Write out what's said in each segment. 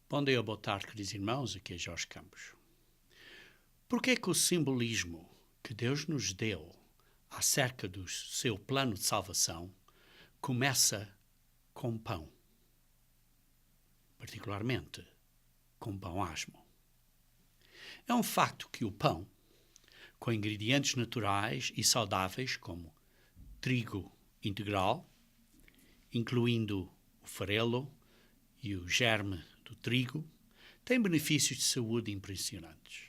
Bom dia, boa tarde, queridos irmãos, aqui é Jorge Campos. Por que é que o simbolismo que Deus nos deu acerca do seu plano de salvação começa com pão? Particularmente com pão asmo. É um facto que o pão, com ingredientes naturais e saudáveis como trigo integral, incluindo o farelo e o germe do trigo, tem benefícios de saúde impressionantes.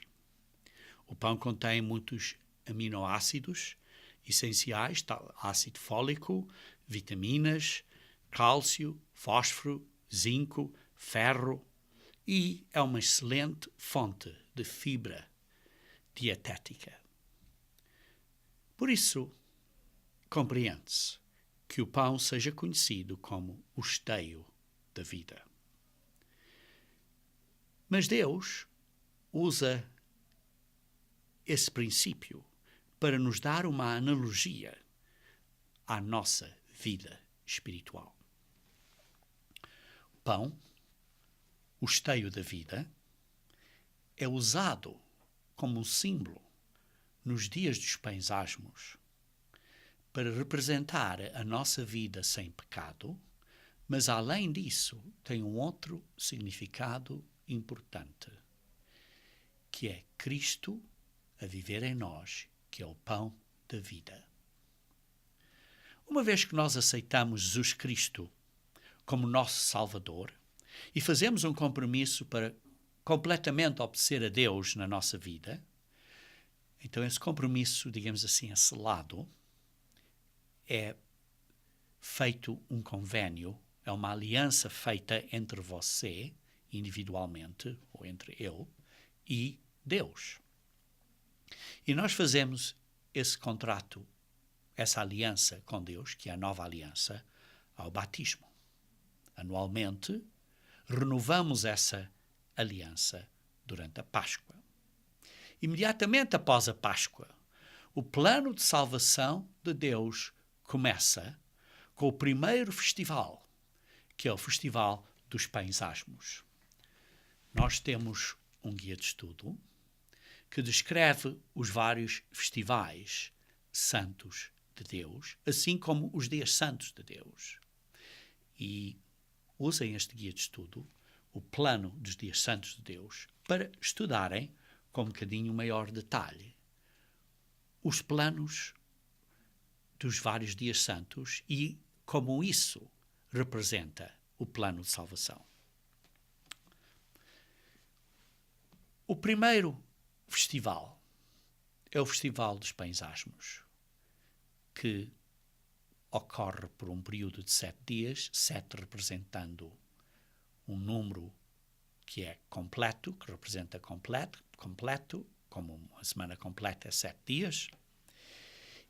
O pão contém muitos aminoácidos essenciais, tal ácido fólico, vitaminas, cálcio, fósforo, zinco, ferro e é uma excelente fonte de fibra dietética. Por isso, compreende-se que o pão seja conhecido como o esteio da vida. Mas Deus usa esse princípio para nos dar uma analogia à nossa vida espiritual. O pão, o esteio da vida, é usado como um símbolo nos dias dos pães asmos para representar a nossa vida sem pecado, mas além disso tem um outro significado importante, que é Cristo a viver em nós, que é o pão da vida. Uma vez que nós aceitamos Jesus Cristo como nosso Salvador e fazemos um compromisso para completamente obedecer a Deus na nossa vida, então esse compromisso, digamos assim, é selado, é feito um convênio, é uma aliança feita entre você, individualmente, ou entre eu, e Deus. E nós fazemos esse contrato, essa aliança com Deus, que é a nova aliança, ao batismo. Anualmente, renovamos essa aliança durante a Páscoa. Imediatamente após a Páscoa, o plano de salvação de Deus começa com o primeiro festival, que é o Festival dos Pães Asmos. Nós temos um guia de estudo que descreve os vários festivais santos de Deus, assim como os dias santos de Deus. E usem este guia de estudo, o plano dos dias santos de Deus, para estudarem com um bocadinho maior detalhe os planos dos vários dias santos e como isso representa o plano de salvação. O primeiro festival é o Festival dos Pães Asmos, que ocorre por um período de 7 dias, 7 representando um número que é completo, que representa completo, como uma semana completa é 7 dias,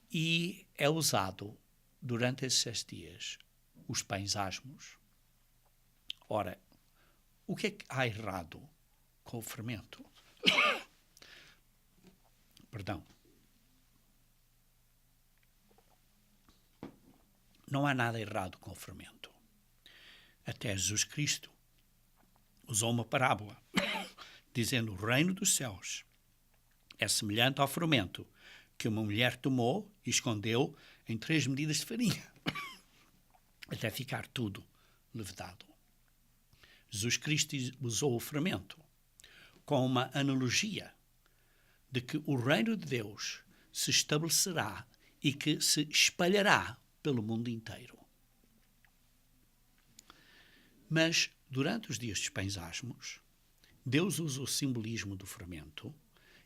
e é usado durante esses 6 dias os pães asmos. Ora, o que é que há errado com o fermento? Perdão. Não há nada errado com o fermento. Até Jesus Cristo usou uma parábola, dizendo: o reino dos céus é semelhante ao fermento que uma mulher tomou e escondeu em 3 medidas de farinha, até ficar tudo levedado. Jesus Cristo usou o fermento com uma analogia de que o reino de Deus se estabelecerá e que se espalhará pelo mundo inteiro. Mas, durante os dias dos pães asmos, Deus usa o simbolismo do fermento,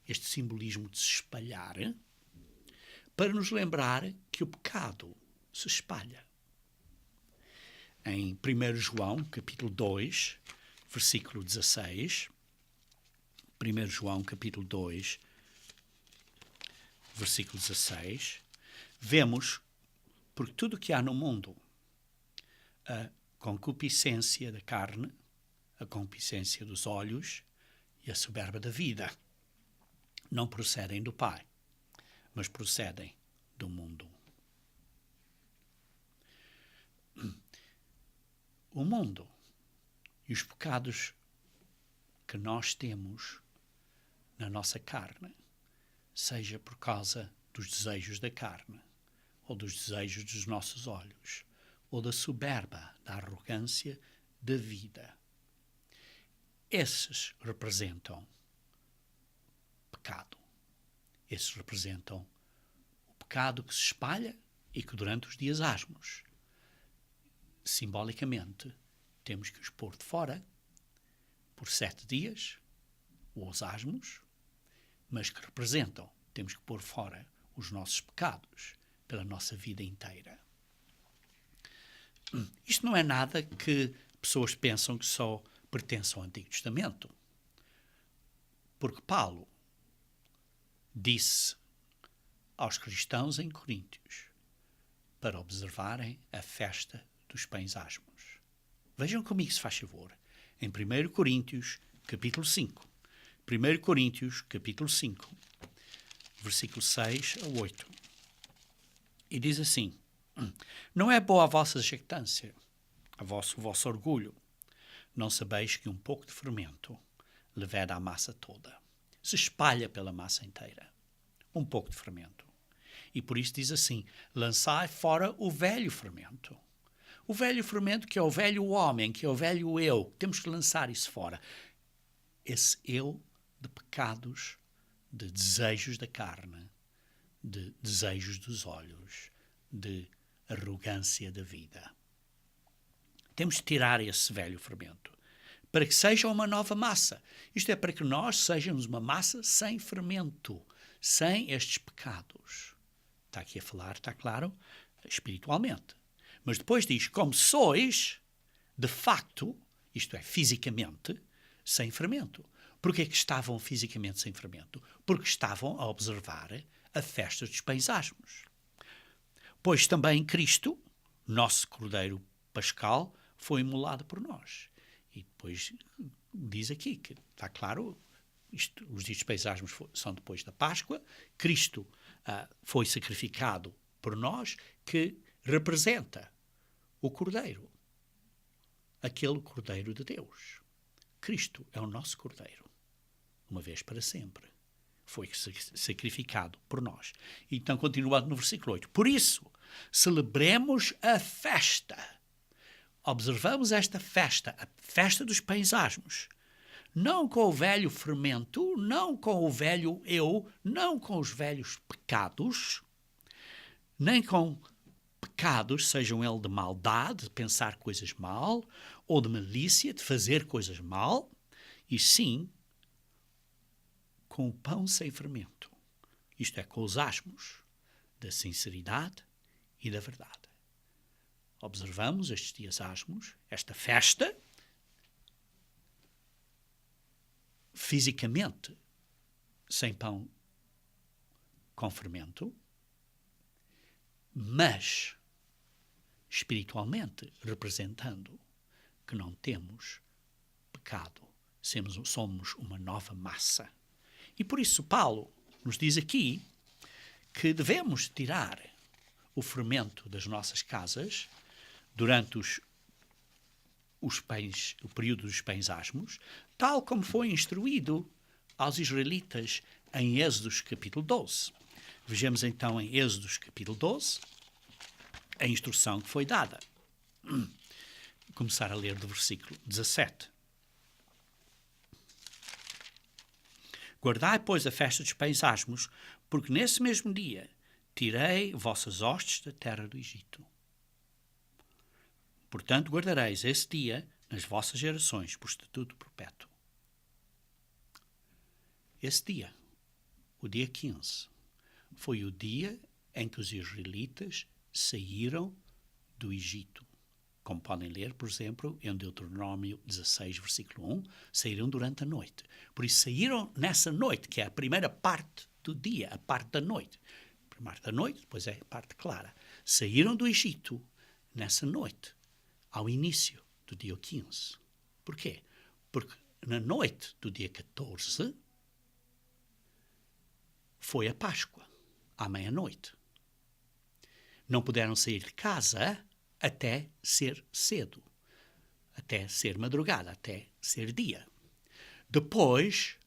este simbolismo de se espalhar, para nos lembrar que o pecado se espalha. Em 1 João, capítulo 2, versículo 16, 1 João, capítulo 2, versículo 16, vemos, porque tudo o que há no mundo, a concupiscência da carne, a concupiscência dos olhos e a soberba da vida, não procedem do Pai, mas procedem do mundo. O mundo e os pecados que nós temos na nossa carne, seja por causa dos desejos da carne, ou dos desejos dos nossos olhos, ou da soberba, da arrogância da vida. Esses representam pecado. Esses representam o pecado que se espalha e que durante os dias asmos, simbolicamente, temos que os pôr de fora por 7 dias, os asmos, mas que representam, temos que pôr fora os nossos pecados pela nossa vida inteira. Isto não é nada que pessoas pensam que só pertence ao Antigo Testamento. Porque Paulo disse aos cristãos em Coríntios para observarem a festa dos pães asmos. Vejam comigo, se faz favor, em 1 Coríntios, capítulo 5. 1 Coríntios, capítulo 5, versículo 6 a 8. E diz assim: não é boa a vossa jactância, o vosso orgulho. Não sabeis que um pouco de fermento leveda a massa toda. Se espalha pela massa inteira. Um pouco de fermento. E por isso diz assim: lançai fora o velho fermento. O velho fermento, que é o velho homem, que é o velho eu. Temos que lançar isso fora. Esse eu de pecados, de desejos da carne, de desejos dos olhos, de arrogância da vida. Temos de tirar esse velho fermento para que seja uma nova massa. Isto é, para que nós sejamos uma massa sem fermento, sem estes pecados. Está aqui a falar, está claro, espiritualmente. Mas depois diz, como sois, de facto, isto é, fisicamente, sem fermento. Porquê que estavam fisicamente sem fermento? Porque estavam a observar a festa dos pães asmos. Pois também Cristo, nosso Cordeiro Pascal, foi imolado por nós. E depois diz aqui que está claro, os dias dos pães asmos são depois da Páscoa. Cristo foi sacrificado por nós, que representa o Cordeiro, aquele Cordeiro de Deus. Cristo é o nosso Cordeiro, uma vez para sempre. Foi sacrificado por nós. Então, continuando no versículo 8. Por isso, celebremos a festa. Observamos esta festa, a festa dos pães asmos. Não com o velho fermento, não com o velho eu, não com os velhos pecados, nem com pecados, sejam eles de maldade, de pensar coisas mal, ou de malícia, de fazer coisas mal, e sim com o pão sem fermento. Isto é, com os asmos da sinceridade e da verdade. Observamos estes dias asmos, esta festa, fisicamente, sem pão com fermento, mas espiritualmente representando que não temos pecado, somos uma nova massa. E por isso Paulo nos diz aqui que devemos tirar o fermento das nossas casas durante o período dos pães asmos, tal como foi instruído aos israelitas em Êxodos capítulo 12. Vejamos então em Êxodos capítulo 12 a instrução que foi dada. Começar a ler do versículo 17. Guardai, pois, a festa dos pães asmos, porque nesse mesmo dia tirei vossas hostes da terra do Egito. Portanto, guardareis esse dia nas vossas gerações, por estatuto perpétuo. Esse dia, o dia 15, foi o dia em que os israelitas saíram do Egito. Como podem ler, por exemplo, em Deuteronômio 16, versículo 1, saíram durante a noite. Por isso, saíram nessa noite, que é a primeira parte do dia, a parte da noite. A primeira parte da noite, depois é a parte clara. Saíram do Egito nessa noite, ao início do dia 15. Porquê? Porque na noite do dia 14 foi a Páscoa, à meia-noite. Não puderam sair de casa até ser cedo, até ser madrugada, até ser dia. Depois,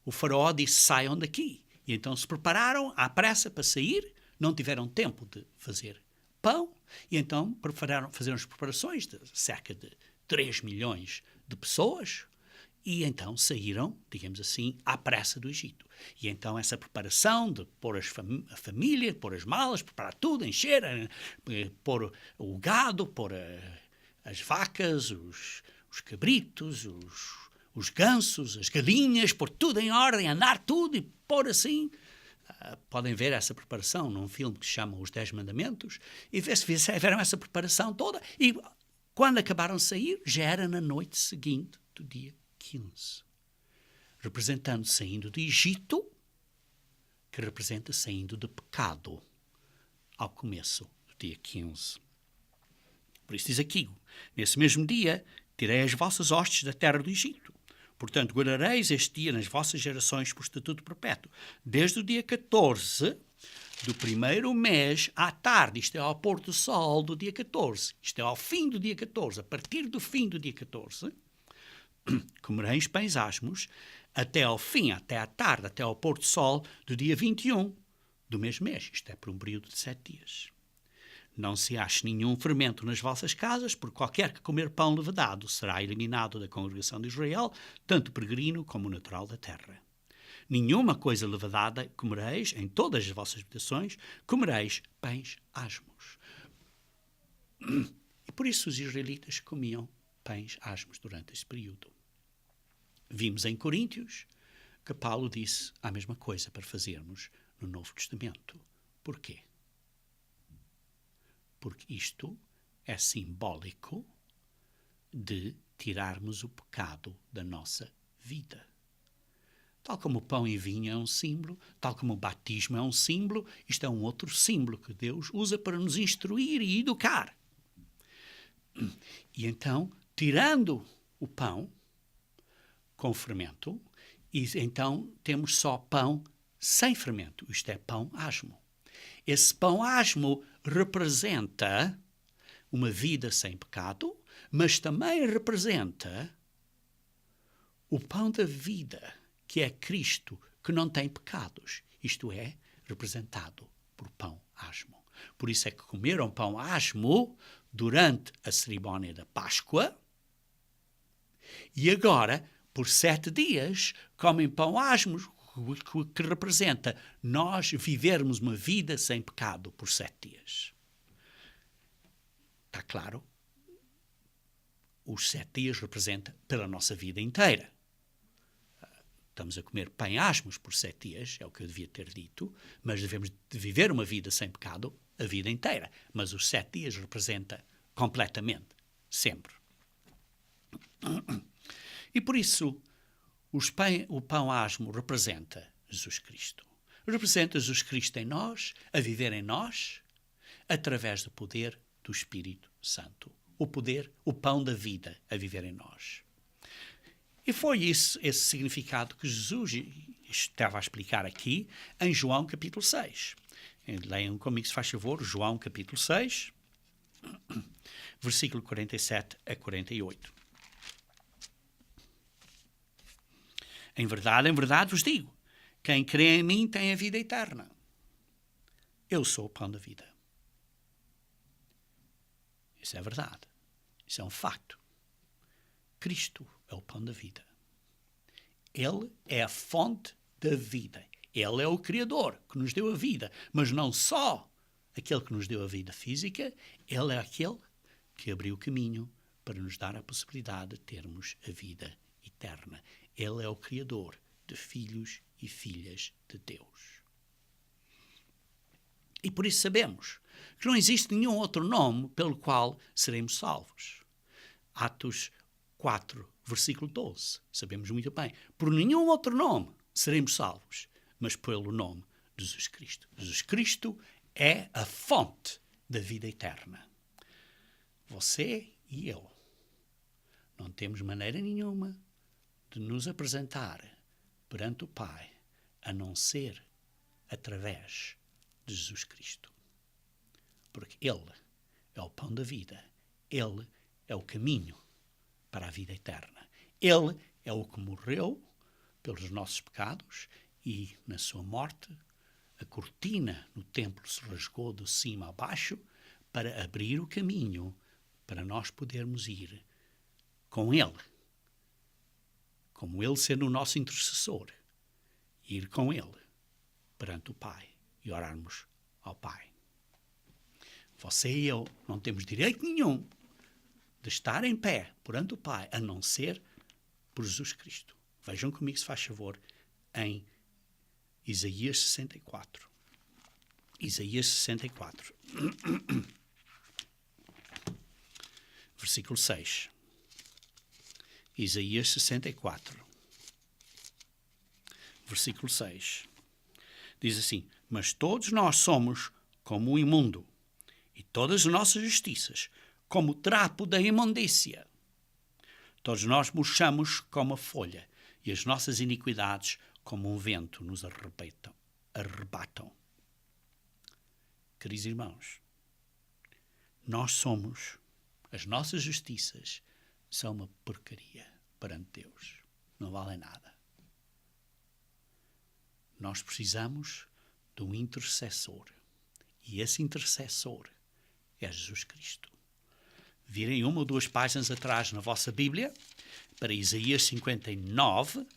o faraó disse, saiam daqui. E então se prepararam à pressa para sair, não tiveram tempo de fazer pão, e então fizeram as preparações de cerca de 3 milhões de pessoas, e então saíram, digamos assim, à pressa do Egito. E então essa preparação de pôr a família, pôr as malas, preparar tudo, encher, pôr o gado, pôr as vacas, os cabritos, os gansos, as galinhas, pôr tudo em ordem, andar tudo e pôr assim. Podem ver essa preparação num filme que se chama Os 10 Mandamentos, e viram essa preparação toda. E quando acabaram de sair, já era na noite seguinte do dia 15. Representando saindo do Egito, que representa saindo do pecado, ao começo do dia 15. Por isso diz aqui, nesse mesmo dia, tirei as vossas hostes da terra do Egito. Portanto, guardareis este dia nas vossas gerações por estatuto perpétuo. Desde o dia 14 do primeiro mês à tarde, isto é ao pôr do sol do dia 14, isto é ao fim do dia 14, a partir do fim do dia 14, comereis pães asmos até ao fim, até à tarde, até ao pôr do sol do dia 21 do mesmo mês. Isto é por um período de 7 dias. Não se ache nenhum fermento nas vossas casas, por qualquer que comer pão levedado será eliminado da congregação de Israel, tanto peregrino como natural da terra. Nenhuma coisa levedada comereis, em todas as vossas habitações, comereis pães asmos. E por isso os israelitas comiam pães asmos durante esse período. Vimos em Coríntios que Paulo disse a mesma coisa para fazermos no Novo Testamento. Porquê? Porque isto é simbólico de tirarmos o pecado da nossa vida. Tal como o pão e vinho é um símbolo, tal como o batismo é um símbolo, isto é um outro símbolo que Deus usa para nos instruir e educar. E então, tirando o pão com fermento, e então temos só pão sem fermento, isto é pão asmo. Esse pão asmo representa uma vida sem pecado, mas também representa o pão da vida, que é Cristo, que não tem pecados. Isto é representado por pão asmo. Por isso é que comeram pão asmo durante a cerimónia da Páscoa e agora, por 7 dias, comem pão asmo, que representa nós vivermos uma vida sem pecado por 7 dias. Está claro? Os 7 dias representa pela nossa vida inteira. Estamos a comer pão asmos por 7 dias, é o que eu devia ter dito, mas devemos de viver uma vida sem pecado a vida inteira. Mas os 7 dias representa completamente, sempre. E por isso, o pão asmo representa Jesus Cristo. Representa Jesus Cristo em nós, a viver em nós, através do poder do Espírito Santo. O poder, o pão da vida a viver em nós. E foi esse significado que Jesus estava a explicar aqui em João capítulo 6. Leiam comigo, se faz favor, João capítulo 6, versículo 47 a 48. Em verdade vos digo, quem crê em mim tem a vida eterna. Eu sou o pão da vida. Isso é verdade. Isso é um facto. Cristo é o pão da vida. Ele é a fonte da vida. Ele é o Criador que nos deu a vida. Mas não só aquele que nos deu a vida física, ele é aquele que abriu o caminho para nos dar a possibilidade de termos a vida eterna. Ele é o Criador de filhos e filhas de Deus. E por isso sabemos que não existe nenhum outro nome pelo qual seremos salvos. Atos 4, versículo 12. Sabemos muito bem. Por nenhum outro nome seremos salvos, mas pelo nome de Jesus Cristo. Jesus Cristo é a fonte da vida eterna. Você e eu não temos maneira nenhuma de nos apresentar perante o Pai, a não ser através de Jesus Cristo. Porque Ele é o pão da vida. Ele é o caminho para a vida eterna. Ele é o que morreu pelos nossos pecados e, na sua morte, a cortina no templo se rasgou de cima a baixo para abrir o caminho para nós podermos ir com Ele, como Ele sendo o nosso intercessor, ir com Ele perante o Pai e orarmos ao Pai. Você e eu não temos direito nenhum de estar em pé perante o Pai, a não ser por Jesus Cristo. Vejam comigo, se faz favor, em Isaías 64. Isaías 64. Versículo 6. Isaías 64. Versículo 6. Diz assim: mas todos nós somos como o imundo, e todas as nossas justiças como o trapo da imundícia. Todos nós murchamos como a folha, e as nossas iniquidades como um vento nos arrebatam. Queridos irmãos, as nossas justiças são uma porcaria perante Deus. Não valem nada. Nós precisamos de um intercessor. E esse intercessor é Jesus Cristo. Virem uma ou duas páginas atrás na vossa Bíblia, para Isaías 59,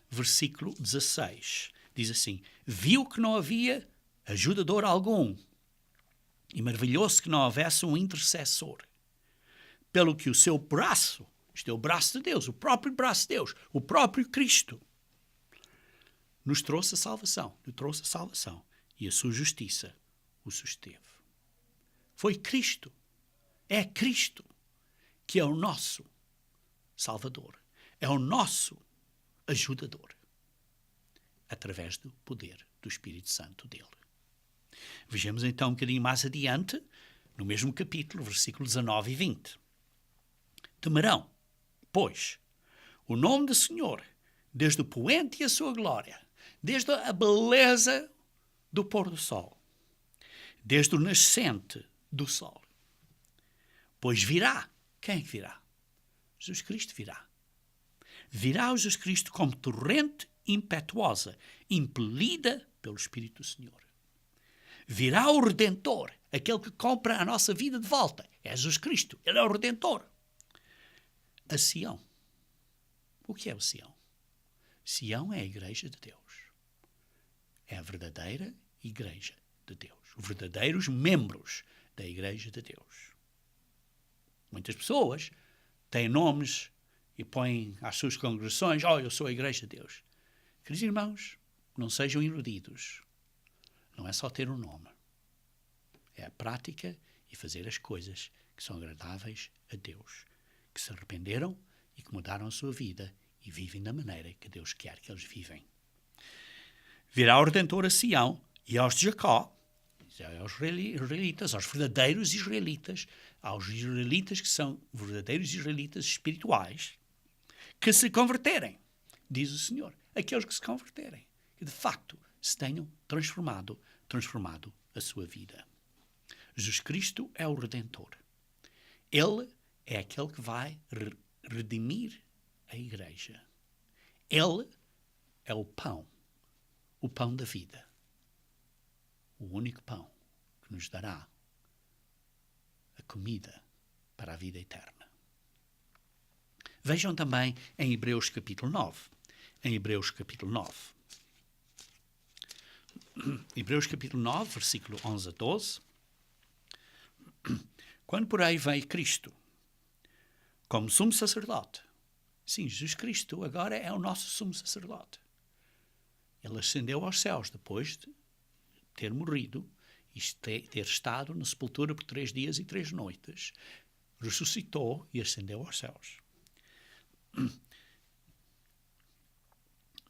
versículo 16. Diz assim: viu que não havia ajudador algum, e maravilhou-se que não houvesse um intercessor. Pelo que o seu braço, isto é o braço de Deus, o próprio braço de Deus, o próprio Cristo, nos trouxe a salvação, e a sua justiça o susteve. Foi Cristo, é Cristo, que é o nosso Salvador, é o nosso ajudador, através do poder do Espírito Santo dele. Vejamos então um bocadinho mais adiante, no mesmo capítulo, versículos 19 e 20. Temerão, pois, o nome do Senhor, desde o poente e a sua glória, desde a beleza do pôr do sol, desde o nascente do sol. Pois virá. Quem é que virá? Jesus Cristo virá. Virá o Jesus Cristo como torrente impetuosa, impelida pelo Espírito do Senhor. Virá o Redentor, aquele que compra a nossa vida de volta. É Jesus Cristo, ele é o Redentor. A Sião. O que é o Sião? Sião é a igreja de Deus. É a verdadeira igreja de Deus. Os verdadeiros membros da igreja de Deus. Muitas pessoas têm nomes e põem às suas congregações: eu sou a igreja de Deus. Queridos irmãos, não sejam iludidos. Não é só ter um nome. É a prática e fazer as coisas que são agradáveis a Deus. Que se arrependeram e que mudaram a sua vida e vivem da maneira que Deus quer que eles vivem. Virá o Redentor a Sião e aos de Jacó, aos israelitas, aos verdadeiros israelitas, aos israelitas que são verdadeiros israelitas espirituais, que se converterem, diz o Senhor. Aqueles que se converterem, que de facto se tenham transformado a sua vida. Jesus Cristo é o Redentor. Ele é aquele que vai redimir a igreja. Ele é o pão da vida. O único pão que nos dará a comida para a vida eterna. Vejam também em Hebreus capítulo 9. Em Hebreus capítulo 9. Hebreus capítulo 9, versículo 11 a 12. Quando, porém, veio Cristo como sumo sacerdote. Sim, Jesus Cristo agora é o nosso sumo sacerdote. Ele ascendeu aos céus depois de ter morrido e ter estado na sepultura por 3 dias e 3 noites. Ressuscitou e ascendeu aos céus.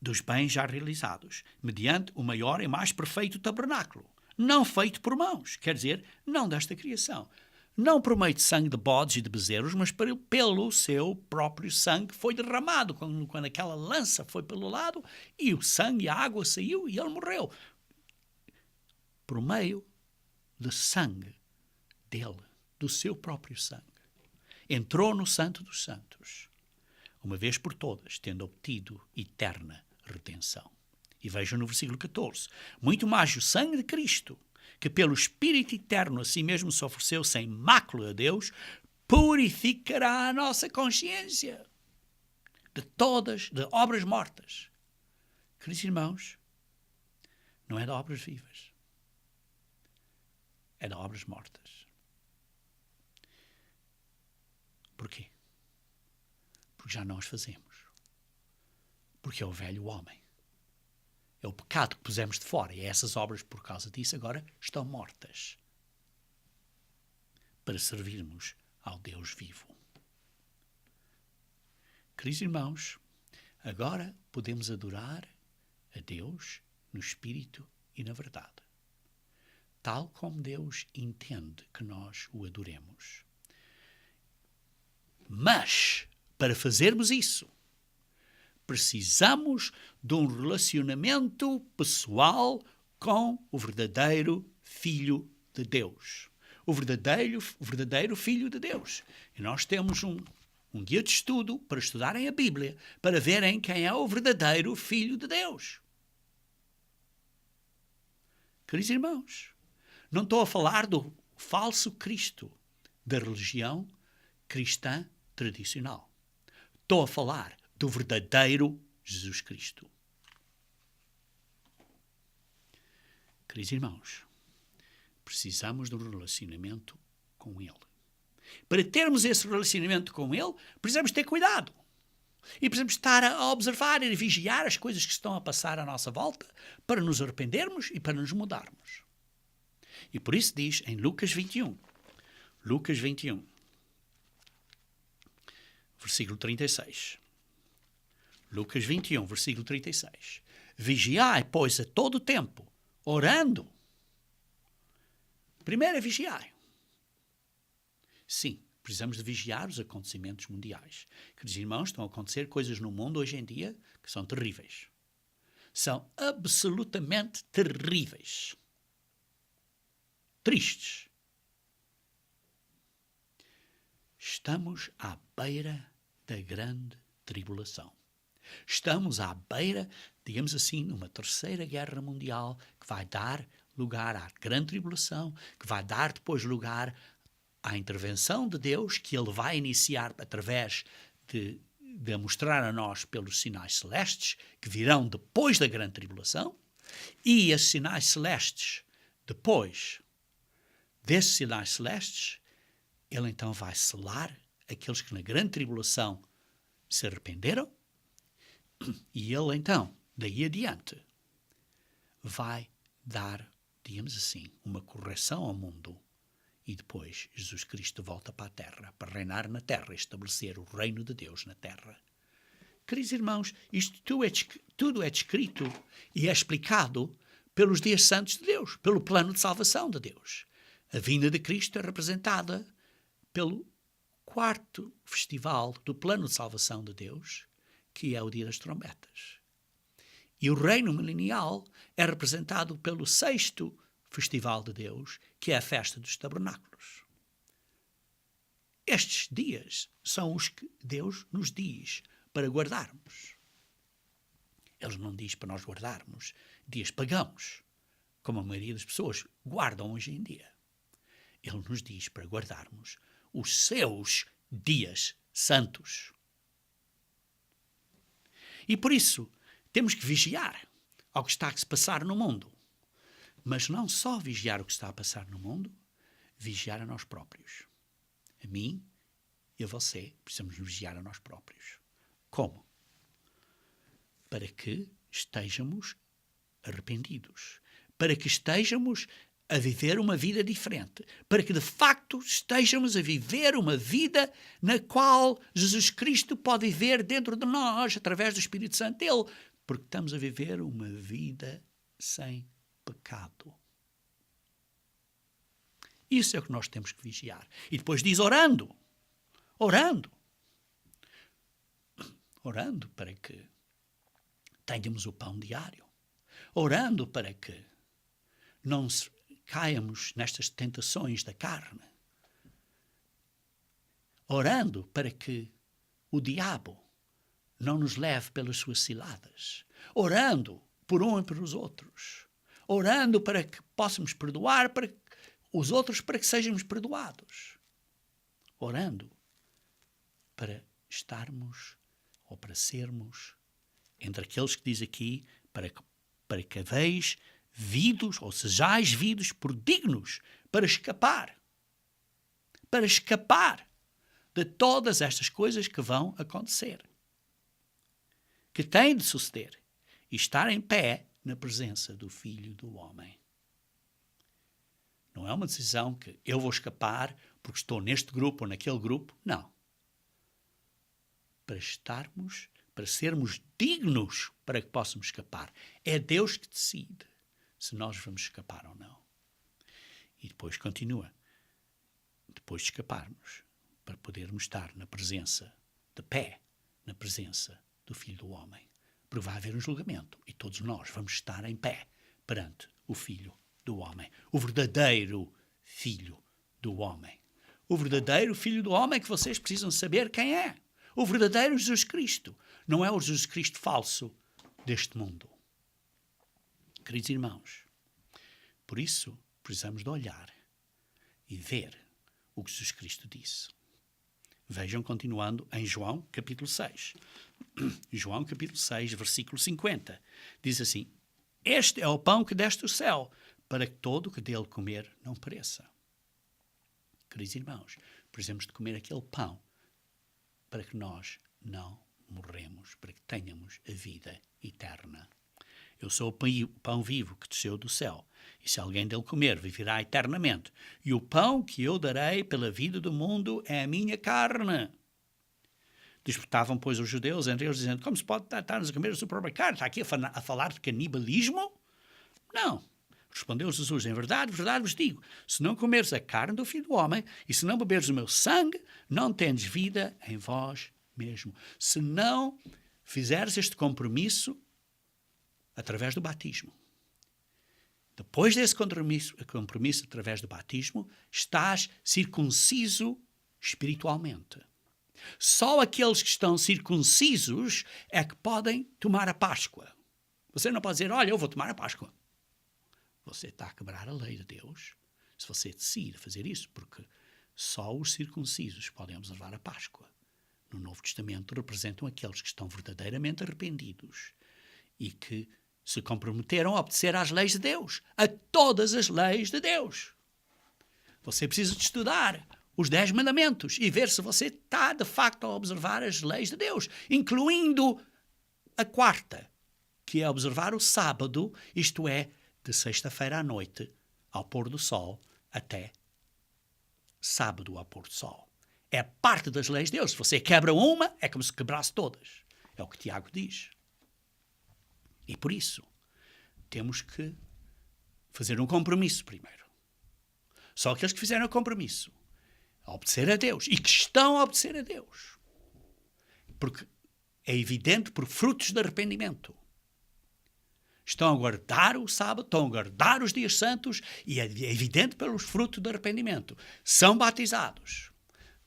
Dos bens já realizados, mediante o maior e mais perfeito tabernáculo, não feito por mãos, quer dizer, não desta criação. Não por meio de sangue de bodes e de bezerros, mas pelo seu próprio sangue foi derramado, quando aquela lança foi pelo lado, e o sangue e a água saiu e ele morreu. Por meio do sangue dele, do seu próprio sangue. Entrou no Santo dos Santos, uma vez por todas, tendo obtido eterna redenção. E vejam no versículo 14. Muito mais o sangue de Cristo, que pelo Espírito eterno a si mesmo se ofereceu sem mácula a Deus, purificará a nossa consciência de obras mortas. Queridos irmãos, não é de obras vivas, é de obras mortas. Porquê? Porque já não as fazemos. Porque é o velho homem. É o pecado que pusemos de fora. E essas obras, por causa disso, agora estão mortas. Para servirmos ao Deus vivo. Queridos irmãos, agora podemos adorar a Deus no Espírito e na verdade. Tal como Deus entende que nós o adoremos. Mas, para fazermos isso, precisamos de um relacionamento pessoal com o verdadeiro Filho de Deus. O verdadeiro Filho de Deus. E nós temos um guia de estudo para estudarem a Bíblia, para verem quem é o verdadeiro Filho de Deus. Queridos irmãos, não estou a falar do falso Cristo da religião cristã tradicional. Estou a falar do verdadeiro Jesus Cristo. Queridos irmãos, precisamos de um relacionamento com Ele. Para termos esse relacionamento com Ele, precisamos ter cuidado. E precisamos estar a observar e a vigiar as coisas que estão a passar à nossa volta para nos arrependermos e para nos mudarmos. E por isso diz em Lucas 21, versículo 36. Lucas 21, versículo 36. Vigiai, pois, a todo tempo, orando. Primeiro é vigiai. Sim, precisamos de vigiar os acontecimentos mundiais. Queridos irmãos, estão a acontecer coisas no mundo hoje em dia que são terríveis. São absolutamente terríveis. Tristes. Estamos à beira da grande tribulação. Estamos à beira, digamos assim, numa terceira guerra mundial que vai dar lugar à grande tribulação, que vai dar depois lugar à intervenção de Deus, que Ele vai iniciar através de mostrar a nós pelos sinais celestes, que virão depois da grande tribulação, e esses sinais celestes, depois desses sinais celestes, Ele então vai selar aqueles que na grande tribulação se arrependeram, e Ele então, daí adiante, vai dar, digamos assim, uma correção ao mundo. E depois Jesus Cristo volta para a terra, para reinar na terra, estabelecer o reino de Deus na terra. Queridos irmãos, isto tudo é descrito e é explicado pelos dias santos de Deus, pelo plano de salvação de Deus. A vinda de Cristo é representada pelo quarto festival do plano de salvação de Deus, que é o dia das trombetas. E o reino milenial é representado pelo sexto festival de Deus, que é a festa dos tabernáculos. Estes dias são os que Deus nos diz para guardarmos. Ele não diz para nós guardarmos dias pagãos, como a maioria das pessoas guardam hoje em dia. Ele nos diz para guardarmos os seus dias santos. E por isso temos que vigiar ao que está a se passar no mundo. Mas não só vigiar o que está a passar no mundo, vigiar a nós próprios. A mim e a você precisamos vigiar a nós próprios. Como? Para que estejamos arrependidos. Para que estejamos a viver uma vida diferente. Para que, de facto, estejamos a viver uma vida na qual Jesus Cristo pode viver dentro de nós, através do Espírito Santo dele. Porque estamos a viver uma vida sem pecado. Isso é o que nós temos que vigiar. E depois diz orando. Orando. Orando para que tenhamos o pão diário. Orando para que não caiamos nestas tentações da carne. Orando para que o diabo não nos leve pelas suas ciladas, orando por um e pelos outros, orando para que possamos perdoar para os outros, para que sejamos perdoados, orando para estarmos ou para sermos entre aqueles que diz aqui, para que haveis vidos, ou sejais vidos por dignos, para escapar de todas estas coisas que vão acontecer, que têm de suceder, e estar em pé na presença do Filho do Homem. Não é uma decisão que eu vou escapar porque estou neste grupo ou naquele grupo. Não. Para sermos dignos para que possamos escapar. É Deus que decide se nós vamos escapar ou não. E depois continua. Depois de escaparmos, para podermos estar na presença, de pé, na presença do Filho do Homem. Porque vai haver um julgamento e todos nós vamos estar em pé perante o Filho do Homem. O verdadeiro Filho do Homem. O verdadeiro Filho do Homem que vocês precisam saber quem é. O verdadeiro Jesus Cristo. Não é o Jesus Cristo falso deste mundo. Queridos irmãos, por isso precisamos de olhar e ver o que Jesus Cristo disse. Vejam, continuando em João, capítulo 6. João, capítulo 6, versículo 50. Diz assim: este é o pão que deste do céu, para que todo o que dele comer não pereça. Queridos irmãos, precisamos de comer aquele pão para que nós não morremos, para que tenhamos a vida eterna. Eu sou o pão vivo que desceu do céu, e se alguém dele comer, viverá eternamente. E o pão que eu darei pela vida do mundo é a minha carne. Disputavam, pois, os judeus entre eles, dizendo: como se pode estar-nos a comer a sua própria carne? Está aqui a falar de canibalismo? Não. Respondeu Jesus: em verdade, verdade vos digo, se não comeres a carne do Filho do Homem, e se não beberes o meu sangue, não tendes vida em vós mesmo. Se não fizeres este compromisso através do batismo, depois desse compromisso através do batismo, estás circunciso espiritualmente. Só aqueles que estão circuncisos é que podem tomar a Páscoa. Você não pode dizer: olha, eu vou tomar a Páscoa. Você está a quebrar a lei de Deus se você decide fazer isso, porque só os circuncisos podem observar a Páscoa. No Novo Testamento representam aqueles que estão verdadeiramente arrependidos e que se comprometeram a obedecer às leis de Deus, a todas as leis de Deus. Você precisa de estudar os 10 mandamentos e ver se você está de facto a observar as leis de Deus, incluindo a quarta, que é observar o sábado, isto é, de sexta-feira à noite, ao pôr do sol, até sábado ao pôr do sol. É parte das leis de Deus. Se você quebra uma, é como se quebrasse todas. É o que Tiago diz. E por isso, temos que fazer um compromisso primeiro. Só aqueles que fizeram o compromisso a obedecer a Deus e que estão a obedecer a Deus. Porque é evidente por frutos de arrependimento. Estão a guardar o sábado, estão a guardar os dias santos e é evidente pelos frutos de arrependimento. São batizados.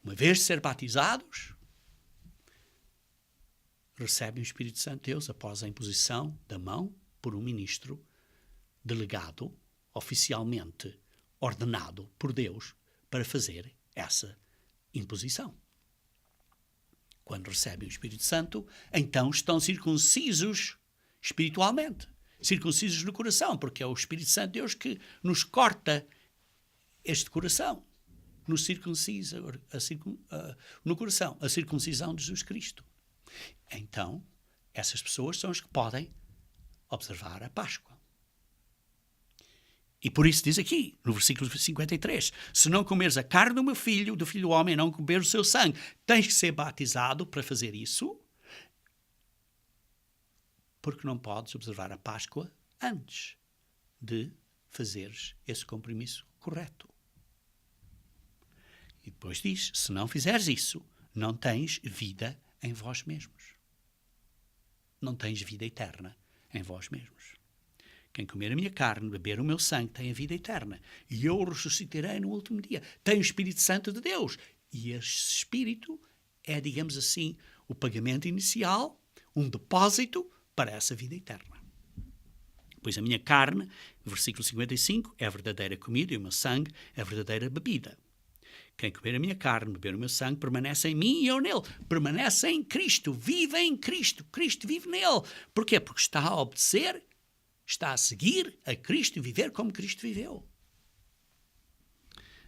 Uma vez de ser batizados, recebem o Espírito Santo de Deus após a imposição da mão por um ministro delegado, oficialmente ordenado por Deus para fazer essa imposição. Quando recebem o Espírito Santo, então estão circuncisos espiritualmente. Circuncisos no coração, porque é o Espírito Santo de Deus que nos corta este coração, nos circuncisa no coração, a circuncisão de Jesus Cristo. Então, essas pessoas são as que podem observar a Páscoa. E por isso diz aqui, no versículo 53, se não comeres a carne do meu filho, do Filho do Homem, não comeres o seu sangue, tens que ser batizado para fazer isso, porque não podes observar a Páscoa antes de fazeres esse compromisso correto. E depois diz, se não fizeres isso, não tens vida em vós mesmos. Não tens vida eterna em vós mesmos. Quem comer a minha carne, beber o meu sangue, tem a vida eterna. E eu o ressuscitarei no último dia. Tem o Espírito Santo de Deus. E esse Espírito é, digamos assim, o pagamento inicial um depósito para essa vida eterna. Pois a minha carne, versículo 55, é a verdadeira comida e o meu sangue é a verdadeira bebida. Quem comer a minha carne, beber o meu sangue, permanece em mim e eu nele. Permanece em Cristo, vive em Cristo. Cristo vive nele. Porquê? Porque está a obedecer, está a seguir a Cristo e viver como Cristo viveu.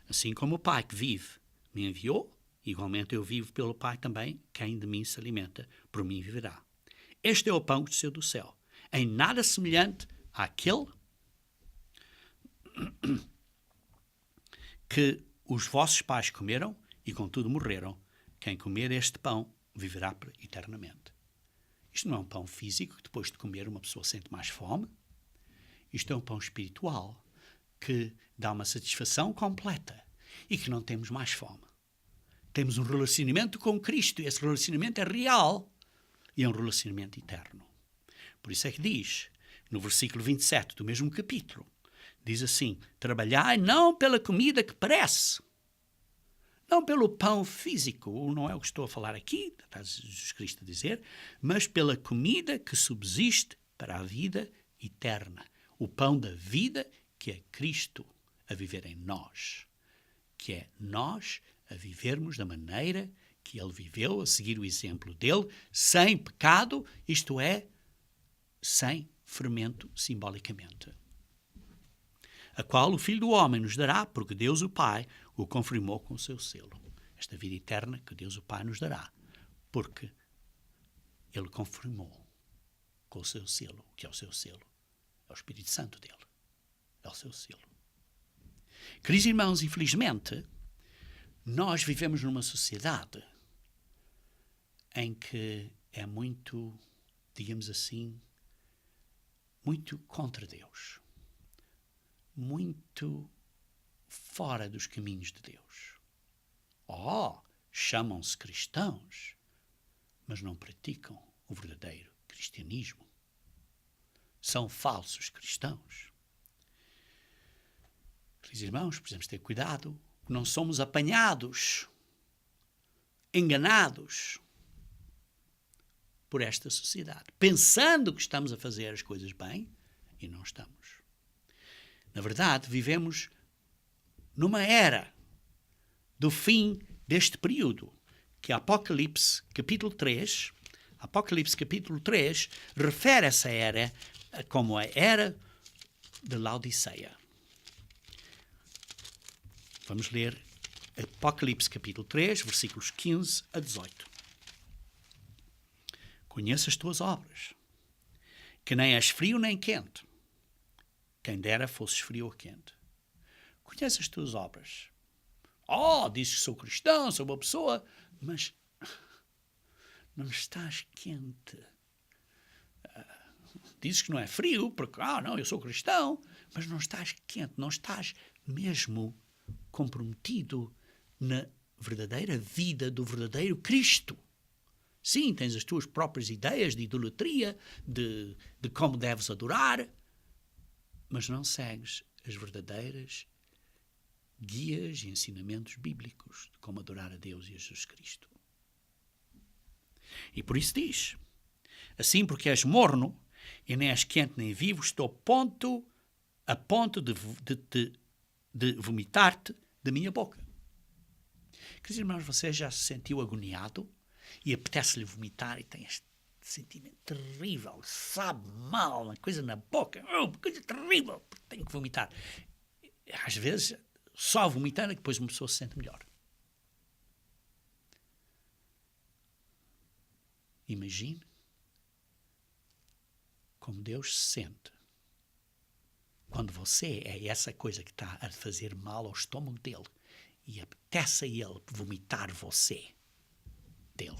Assim como o Pai que vive me enviou, igualmente eu vivo pelo Pai também. Quem de mim se alimenta, por mim viverá. Este é o pão que desceu do céu. Em nada semelhante àquele que os vossos pais comeram e contudo morreram. Quem comer este pão viverá eternamente. Isto não é um pão físico que depois de comer uma pessoa sente mais fome. Isto é um pão espiritual que dá uma satisfação completa e que não temos mais fome. Temos um relacionamento com Cristo e esse relacionamento é real e é um relacionamento eterno. Por isso é que diz, no versículo 27 do mesmo capítulo, diz assim, trabalhai não pela comida que perece, não pelo pão físico, não é o que estou a falar aqui, está Jesus Cristo a dizer, mas pela comida que subsiste para a vida eterna. O pão da vida que é Cristo a viver em nós, que é nós a vivermos da maneira que Ele viveu, a seguir o exemplo dele, sem pecado, isto é, sem fermento simbolicamente. A qual o Filho do Homem nos dará, porque Deus o Pai o confirmou com o seu selo. Esta vida eterna que Deus o Pai nos dará, porque Ele confirmou com o seu selo. O que é o seu selo? É o Espírito Santo dele. É o seu selo. Queridos irmãos, infelizmente, nós vivemos numa sociedade em que é muito, digamos assim, muito contra Deus. Muito fora dos caminhos de Deus. Chamam-se cristãos, mas não praticam o verdadeiro cristianismo. São falsos cristãos. Queridos irmãos, precisamos ter cuidado, não somos apanhados, enganados por esta sociedade, pensando que estamos a fazer as coisas bem e não estamos. Na verdade, vivemos numa era do fim deste período, que Apocalipse capítulo 3 refere essa era como a era de Laodiceia. Vamos ler Apocalipse capítulo 3, versículos 15 a 18. Conheço as tuas obras, que nem és frio nem quente. Quem dera fosses frio ou quente. Conheço as tuas obras. Dizes que sou cristão, sou uma pessoa, mas não estás quente. Dizes que não é frio, porque, não, eu sou cristão, mas não estás quente, não estás mesmo comprometido na verdadeira vida do verdadeiro Cristo. Sim, tens as tuas próprias ideias de idolatria, de como deves adorar, mas não segues as verdadeiras guias e ensinamentos bíblicos de como adorar a Deus e a Jesus Cristo. E por isso diz, assim porque és morno e nem és quente nem vivo, estou a ponto de vomitar-te da minha boca. Queridos irmãos, você já se sentiu agoniado e apetece-lhe vomitar e tem este sentimento terrível, sabe mal, uma coisa na boca, uma coisa terrível, tenho que vomitar. Às vezes, só vomitando é que depois uma pessoa se sente melhor. Imagine como Deus se sente quando você é essa coisa que está a fazer mal ao estômago dele e apetece a ele vomitar você dele.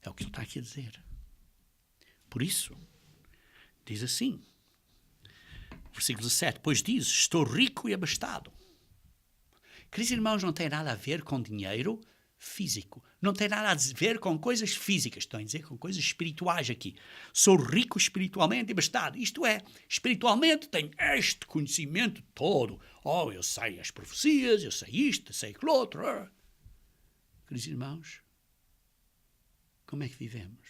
É o que ele está aqui a dizer. Por isso, diz assim, versículo 17, pois dizes, estou rico e abastado. Queridos irmãos, não tem nada a ver com dinheiro físico. Não tem nada a ver com coisas físicas. Estão a dizer com coisas espirituais aqui. Sou rico espiritualmente e abastado. Isto é, espiritualmente tenho este conhecimento todo. Eu sei as profecias, eu sei isto, eu sei aquilo outro. Queridos irmãos, como é que vivemos?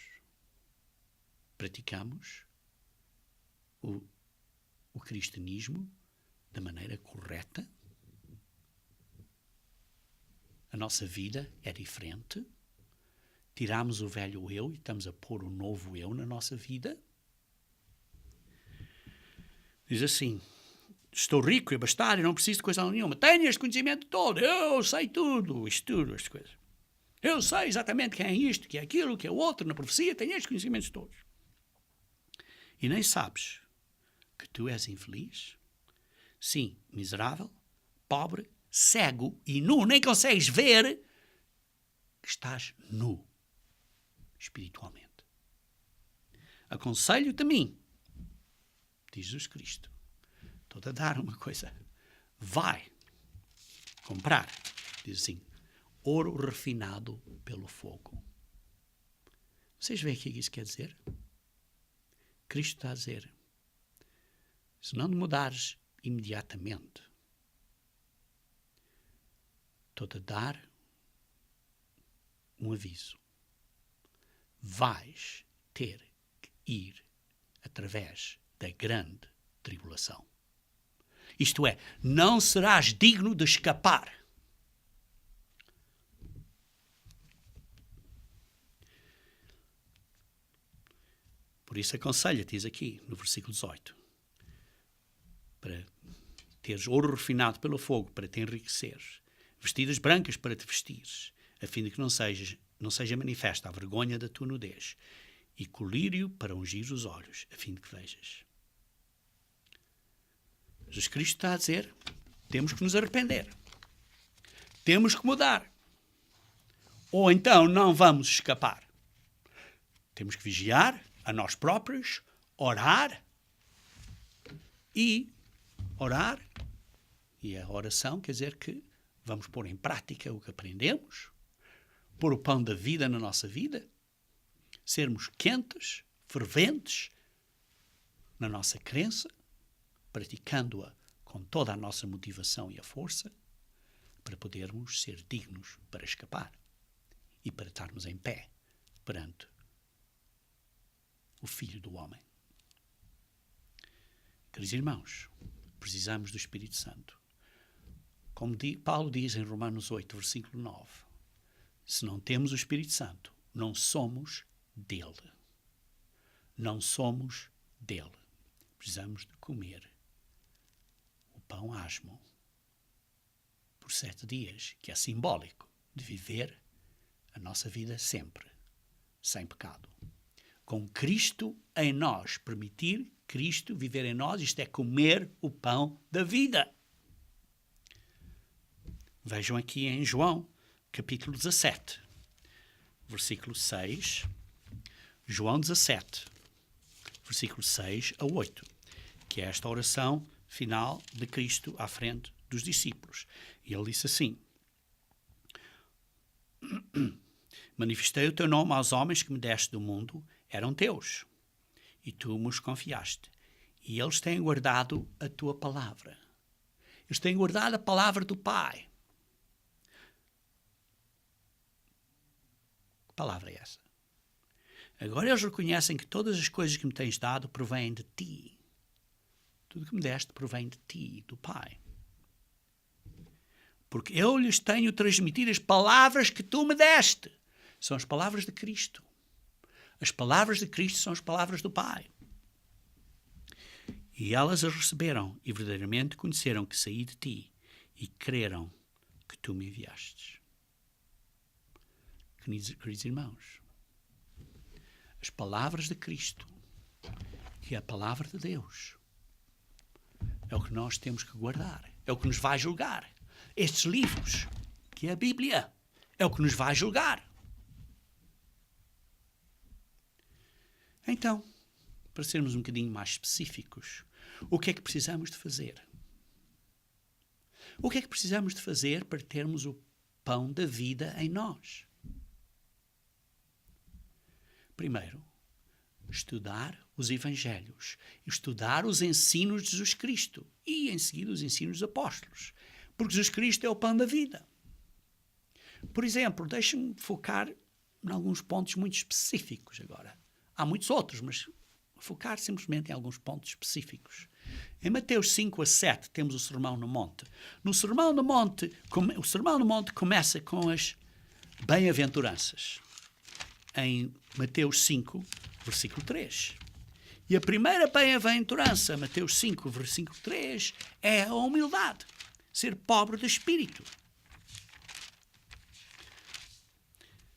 praticamos o cristianismo da maneira correta. A nossa vida é diferente. Tiramos o velho eu e estamos a pôr o novo eu na nossa vida. Diz assim: estou rico e abastado e não preciso de coisa nenhuma. Tenho este conhecimento todo. Eu sei tudo. Estudo estas coisas. Eu sei exatamente quem é isto, que é aquilo, que é o outro. Na profecia tenho estes conhecimentos todos. E nem sabes que tu és infeliz? Sim, miserável, pobre, cego e nu. Nem consegues ver que estás nu espiritualmente. Aconselho-te a mim, diz Jesus Cristo, estou-te a dar uma coisa. Vai comprar, diz assim, ouro refinado pelo fogo. Vocês veem o que isso quer dizer? Cristo está a dizer, se não mudares imediatamente, estou-te a dar um aviso. Vais ter que ir através da grande tribulação. Isto é, não serás digno de escapar. Por isso aconselho-te, diz aqui no versículo 18, para teres ouro refinado pelo fogo, para te enriqueceres, vestidas brancas para te vestires, a fim de que não seja manifesta a vergonha da tua nudez, e colírio para ungir os olhos, a fim de que vejas. Jesus Cristo está a dizer, temos que nos arrepender. Temos que mudar. Ou então não vamos escapar. Temos que vigiar a nós próprios, orar. E a oração quer dizer que vamos pôr em prática o que aprendemos, pôr o pão da vida na nossa vida, sermos quentes, ferventes na nossa crença, praticando-a com toda a nossa motivação e a força, para podermos ser dignos para escapar e para estarmos em pé perante o Filho do Homem. Queridos irmãos, precisamos do Espírito Santo. Como Paulo diz em Romanos 8, versículo 9, se não temos o Espírito Santo, não somos dele. Não somos dele. Precisamos de comer o pão asmo por 7 dias, que é simbólico de viver a nossa vida sempre, sem pecado. Com Cristo em nós, permitir Cristo viver em nós, isto é comer o pão da vida. Vejam aqui em João, capítulo 17, versículo 6, João 17, versículo 6 a 8, que é esta oração final de Cristo à frente dos discípulos. E ele disse assim: manifestei o teu nome aos homens que me deste do mundo, eram teus, e tu me os confiaste. E eles têm guardado a tua palavra. Eles têm guardado a palavra do Pai. Que palavra é essa? Agora eles reconhecem que todas as coisas que me tens dado provêm de ti. Tudo que me deste provém de ti, do Pai. Porque eu lhes tenho transmitido as palavras que tu me deste. São as palavras de Cristo. As palavras de Cristo são as palavras do Pai. E elas as receberam e verdadeiramente conheceram que saí de ti e creram que tu me enviastes. Queridos irmãos, as palavras de Cristo, que é a palavra de Deus, é o que nós temos que guardar, é o que nos vai julgar. Estes livros, que é a Bíblia, é o que nos vai julgar. Então, para sermos um bocadinho mais específicos, o que é que precisamos de fazer? O que é que precisamos de fazer para termos o pão da vida em nós? Primeiro, estudar os Evangelhos, estudar os ensinos de Jesus Cristo e, em seguida, os ensinos dos apóstolos. Porque Jesus Cristo é o pão da vida. Por exemplo, deixem-me focar em alguns pontos muito específicos agora. Há muitos outros, mas focar simplesmente em alguns pontos específicos. Em Mateus 5 a 7 temos o Sermão no Monte. No Sermão no Monte, o Sermão no Monte começa com as bem-aventuranças. Em Mateus 5, versículo 3. E a primeira bem-aventurança, Mateus 5, versículo 3, é a humildade. Ser pobre de espírito.